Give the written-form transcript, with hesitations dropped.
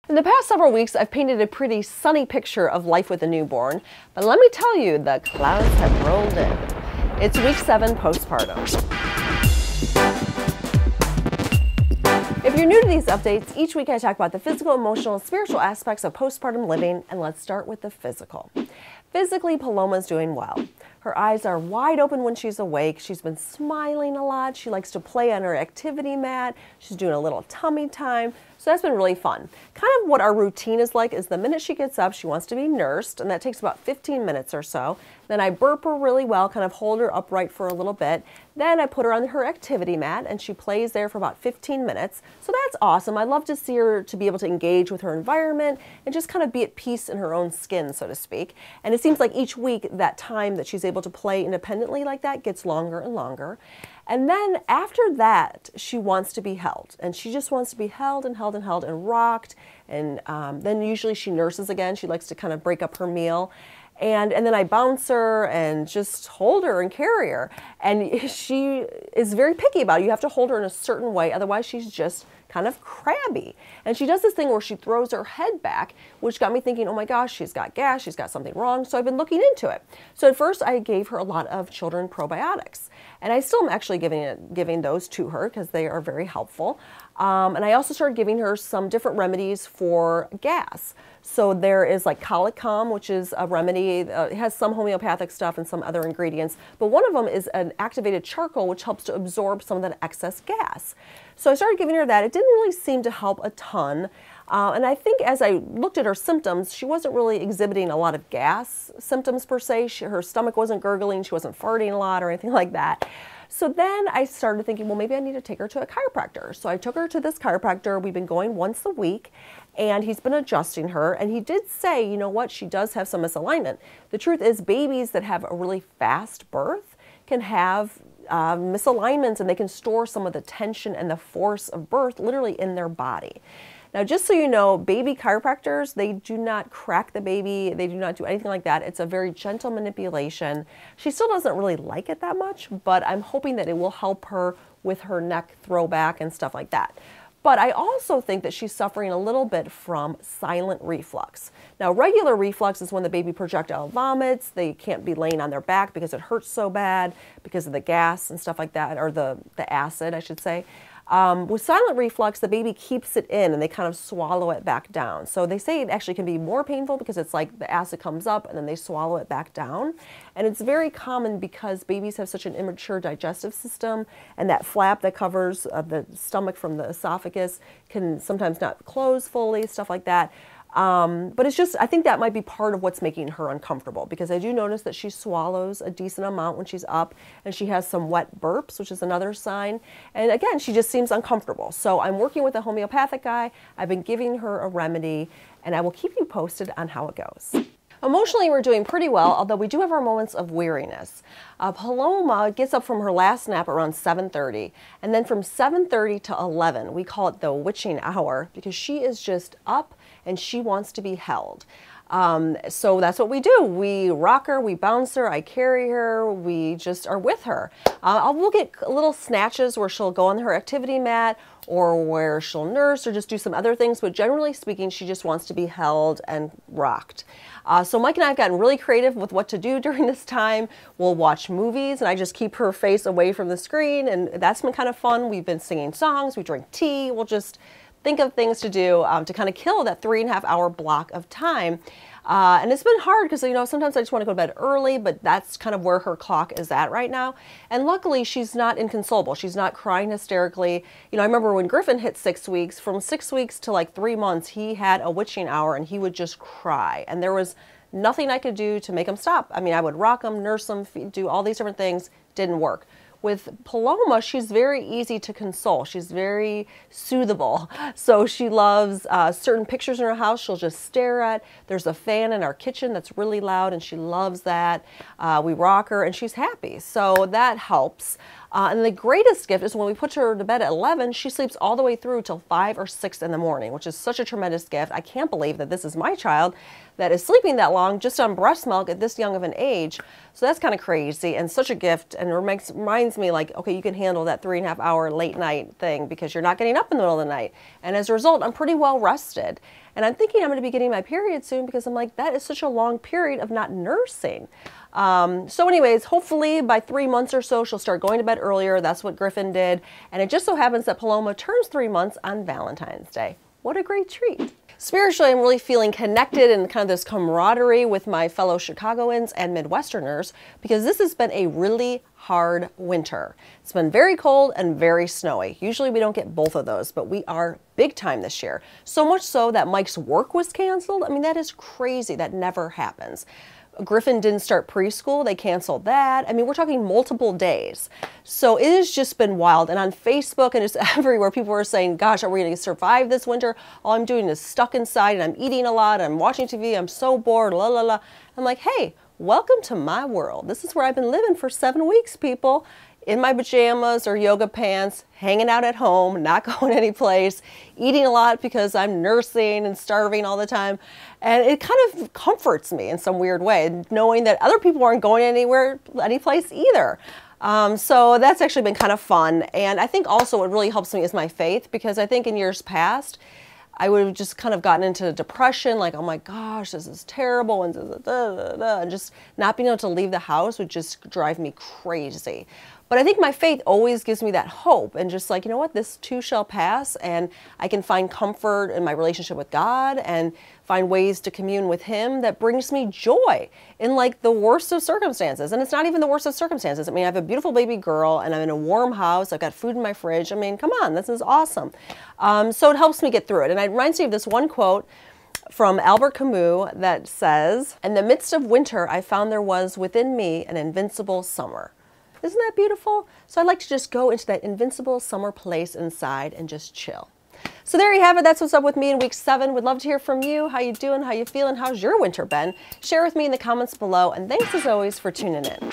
In the past several weeks, I've painted a pretty sunny picture of life with a newborn, but let me tell you, the clouds have rolled in. It's week 7 postpartum. If you're new to these updates, each week I talk about the physical, emotional, and spiritual aspects of postpartum living, and let's start with the physical. Physically, Paloma's doing well. Her eyes are wide open when she's awake. She's been smiling a lot. She likes to play on her activity mat. She's doing a little tummy time. So that's been really fun. Kind of what our routine is like is the minute she gets up, she wants to be nursed, and that takes about 15 minutes or so. Then I burp her really well, kind of hold her upright for a little bit. Then I put her on her activity mat, and she plays there for about 15 minutes. So that's awesome. I love to see her to be able to engage with her environment and just kind of be at peace in her own skin, so to speak. And it seems like each week that time that she's able to play independently like that gets longer and longer. And then after that, she wants to be held, and she just wants to be held and held and held and rocked. And then usually she nurses again. She likes to kind of break up her meal. And then I bounce her and just hold her and carry her. And she is very picky about it. You have to hold her in a certain way, otherwise she's just kind of crabby. And she does this thing where she throws her head back, which got me thinking, oh my gosh, she's got gas, she's got something wrong. So I've been looking into it. So at first I gave her a lot of children probiotics. And I still am actually giving those to her because they are very helpful. And I also started giving her some different remedies for gas. So there is like Colic Calm, which is a remedy. It has some homeopathic stuff and some other ingredients. But one of them is an activated charcoal, which helps to absorb some of that excess gas. So I started giving her that. It didn't really seem to help a ton. And I think as I looked at her symptoms, she wasn't really exhibiting a lot of gas symptoms per se. Her stomach wasn't gurgling, she wasn't farting a lot or anything like that. So then I started thinking, well, maybe I need to take her to a chiropractor. So I took her to this chiropractor. We've been going once a week, and he's been adjusting her. And he did say, you know what, she does have some misalignment. The truth is, babies that have a really fast birth can have misalignments, and they can store some of the tension and the force of birth literally in their body. Now, just so you know, baby chiropractors, they do not crack the baby. They do not do anything like that. It's a very gentle manipulation. She still doesn't really like it that much, but I'm hoping that it will help her with her neck throwback and stuff like that. But I also think that she's suffering a little bit from silent reflux. Now, regular reflux is when the baby projectile vomits. They can't be laying on their back because it hurts so bad because of the gas and stuff like that, or the acid, I should say. With silent reflux, the baby keeps it in and they kind of swallow it back down. So they say it actually can be more painful because it's like the acid comes up and then they swallow it back down. And it's very common because babies have such an immature digestive system, and that flap that covers the stomach from the esophagus can sometimes not close fully, stuff like that. But it's just, I think that might be part of what's making her uncomfortable, because I do notice that she swallows a decent amount when she's up, and she has some wet burps, which is another sign. And again, she just seems uncomfortable. So I'm working with a homeopathic guy. I've been giving her a remedy, and I will keep you posted on how it goes. Emotionally, we're doing pretty well, although we do have our moments of weariness. Paloma gets up from her last nap around 7:30, and then from 7:30 to 11, we call it the witching hour, because she is just up and she wants to be held. So that's what we do. We rock her, we bounce her, I carry her, we just are with her. We'll get little snatches where she'll go on her activity mat, or where she'll nurse or just do some other things, but generally speaking, she just wants to be held and rocked. So Mike and I have gotten really creative with what to do during this time. We'll watch movies, and I just keep her face away from the screen, and that's been kind of fun. We've been singing songs, we drink tea, we'll just think of things to do to kind of kill that 3.5 hour block of time. And it's been hard because, you know, sometimes I just want to go to bed early, but that's kind of where her clock is at right now. And luckily, she's not inconsolable. She's not crying hysterically. You know, I remember when Griffin hit 6 weeks, from 6 weeks to like 3 months, he had a witching hour and he would just cry. And there was nothing I could do to make him stop. I mean, I would rock him, nurse him, do all these different things. Didn't work. With Paloma, she's very easy to console. She's very soothable. So she loves certain pictures in her house she'll just stare at. There's a fan in our kitchen that's really loud, and she loves that. We rock her, and she's happy. So that helps. And the greatest gift is when we put her to bed at 11, she sleeps all the way through till 5 or 6 in the morning, which is such a tremendous gift. I can't believe that this is my child that is sleeping that long just on breast milk at this young of an age. So that's kind of crazy and such a gift, and it reminds me like, okay, you can handle that 3.5 hour late night thing because you're not getting up in the middle of the night. And as a result, I'm pretty well rested. And I'm thinking I'm going to be getting my period soon because I'm like, that is such a long period of not nursing. So anyways, hopefully by 3 months or so, she'll start going to bed earlier. That's what Griffin did. And it just so happens that Paloma turns 3 months on Valentine's Day. What a great treat. Spiritually, I'm really feeling connected and kind of this camaraderie with my fellow Chicagoans and Midwesterners because this has been a really hard winter. It's been very cold and very snowy. Usually we don't get both of those, but we are big time this year. So much so that Mike's work was canceled. I mean, that is crazy. That never happens. Griffin didn't start preschool. They canceled that. I mean, we're talking multiple days. So it has just been wild. And on Facebook and just everywhere, people are saying, gosh, are we going to survive this winter? All I'm doing is stuck inside and I'm eating a lot. I'm watching TV. I'm so bored. La, la, la. I'm like, hey, welcome to my world. This is where I've been living for 7 weeks, people. In my pajamas or yoga pants, hanging out at home, not going anyplace, eating a lot because I'm nursing and starving all the time. And it kind of comforts me in some weird way, knowing that other people aren't going anywhere, anyplace either. So that's actually been kind of fun. And I think also what really helps me is my faith, because I think in years past, I would have just kind of gotten into depression, like, oh my gosh, this is terrible, and just not being able to leave the house would just drive me crazy. But I think my faith always gives me that hope and just like, you know what, this too shall pass, and I can find comfort in my relationship with God and find ways to commune with Him that brings me joy in like the worst of circumstances. And it's not even the worst of circumstances. I mean, I have a beautiful baby girl and I'm in a warm house. I've got food in my fridge. I mean, come on, this is awesome. So it helps me get through it. And it reminds me of this one quote from Albert Camus that says, "In the midst of winter, I found there was within me an invincible summer." Isn't that beautiful? So I'd like to just go into that invincible summer place inside and just chill. So there you have it. That's what's up with me in week 7. Would love to hear from you. How you doing? How you feeling? How's your winter been? Share with me in the comments below. And thanks as always for tuning in.